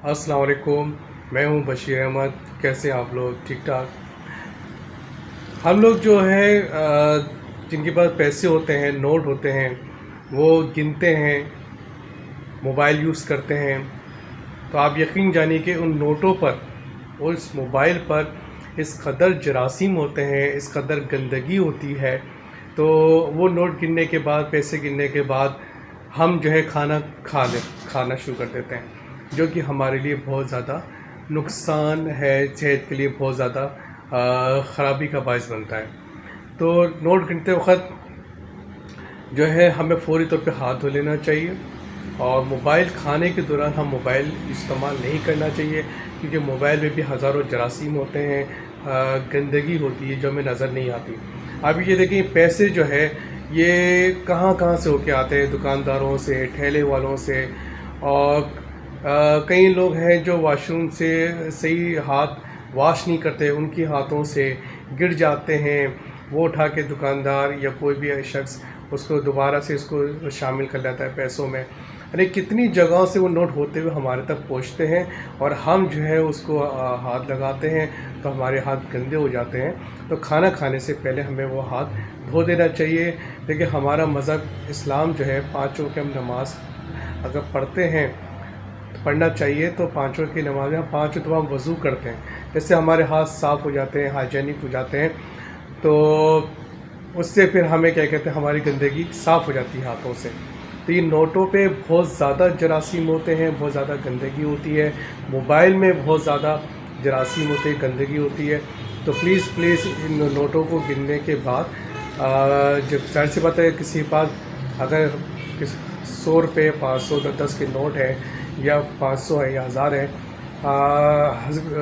अस्सलाम वालेकुम। मैं हूं बशीर अहमद। कैसे हैं आप लोग? ठीक ठाक। हम लोग जो है जिनके पास पैसे होते हैं, नोट होते हैं, वो गिनते हैं, मोबाइल यूज़ करते हैं, तो आप यकीन जानिए कि उन नोटों पर और इस मोबाइल पर इस कदर जरासीम होते हैं, इस कदर गंदगी होती है। तो वो नोट गिनने के बाद, पैसे गिनने के बाद हम जो है खाना शुरू कर देते हैं, जो कि हमारे लिए बहुत ज़्यादा नुकसान है, सेहत के लिए बहुत ज़्यादा ख़राबी का बायस बनता है। तो नोट गिनते वक्त जो है हमें फ़ौरी तौर पे हाथ धो लेना चाहिए, और मोबाइल खाने के दौरान हम मोबाइल इस्तेमाल नहीं करना चाहिए, क्योंकि मोबाइल में भी हज़ारों जरासीम होते हैं, गंदगी होती है जो हमें नज़र नहीं आती। अब ये देखें, पैसे जो है ये कहाँ कहाँ से होके आते हैं, दुकानदारों से, ठेले वालों से, और कई लोग हैं जो वॉशरूम से सही हाथ वॉश नहीं करते, उनकी हाथों से गिर जाते हैं, वो उठा के दुकानदार या कोई भी शख्स उसको दोबारा से इसको शामिल कर लेता है पैसों में। अरे कितनी जगहों से वो नोट होते हुए हमारे तक पहुंचते हैं, और हम जो है उसको हाथ लगाते हैं तो हमारे हाथ गंदे हो जाते हैं। तो खाना खाने से पहले हमें वो हाथ धो देना चाहिए। देखिए, हमारा मज़हब इस्लाम जो है, पाँचों की हम नमाज अगर पढ़ते हैं, पढ़ना चाहिए, तो पाँचों की नमाज में हम पाँचों दफ़ा हम वज़ू करते हैं, जिससे हमारे हाथ साफ़ हो जाते हैं, हाइजीनिक हो जाते हैं। तो उससे फिर हमें क्या कहते हैं, हमारी गंदगी साफ़ हो जाती है हाथों से। तो ये नोटों पे बहुत ज़्यादा जरासीम होते हैं, बहुत ज़्यादा गंदगी होती है, मोबाइल में बहुत ज़्यादा जरासीम होते हैं, गंदगी होती है। तो प्लीज़ इन नोटों को गिनने के बाद जब ज़ाहिर सी बात है, किसी के पास अगर 100 रुपये, 500, 10 के नोट है, या 500 है या 1000 है,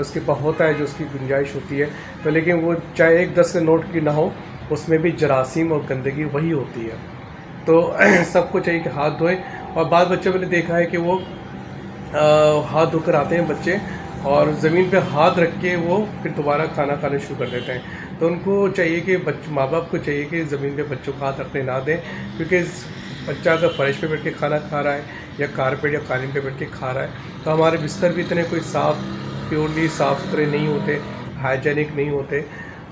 उसके पास होता है, जो उसकी गुंजाइश होती है, तो लेकिन वो चाहे 1 10 के नोट की ना हो, उसमें भी जरासीम और गंदगी वही होती है। तो सबको चाहिए कि हाथ धोएं। और बाद बच्चों मैंने देखा है कि वो हाथ धोकर आते हैं बच्चे, और ज़मीन पे हाथ रख के वो फिर दोबारा खाना खाना शुरू कर देते हैं। तो उनको चाहिए कि माँ बाप को चाहिए कि ज़मीन पे बच्चों को हाथ रखने ना दें, क्योंकि बच्चा अगर फर्श पे बैठ के खाना खा रहा है, या कारपेट या कालीन पे बैठ के खा रहा है, तो हमारे बिस्तर भी इतने कोई प्योरली साफ़ सुथरे नहीं होते, हाइजीनिक नहीं होते।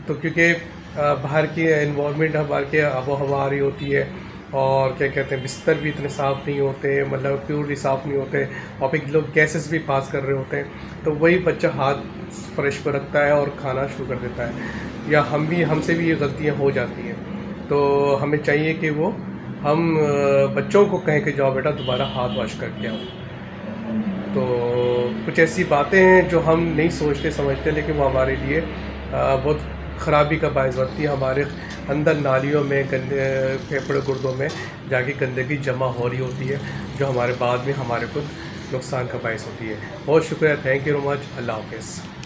तो क्योंकि बाहर की एनवायरनमेंट, हमारे के आबो हवा आ रही होती है, और क्या कहते हैं, बिस्तर भी इतने साफ़ नहीं होते, मतलब प्योरली साफ़ नहीं होते, और फिर लोग गैसेस भी पास कर रहे होते हैं। तो वही बच्चा हाथ फर्श पर रखता है और खाना शुरू कर देता है, या हमसे भी ये गलतियाँ हो जाती हैं। तो हमें चाहिए कि हम बच्चों को कहें कि जाओ बेटा, दोबारा हाथ वॉश करके आओ। तो कुछ ऐसी बातें हैं जो हम नहीं सोचते समझते, लेकिन वो हमारे लिए बहुत ख़राबी का बायस बनती है। हमारे अंदर नालियों में, गंदे फेफड़े गुर्दों में जाके गंदगी जमा हो रही होती है, जो हमारे बाद में हमारे को नुकसान का बायस होती है। बहुत शुक्रिया, थैंक यू वेरी मच। अल्लाह हाफ़िज़।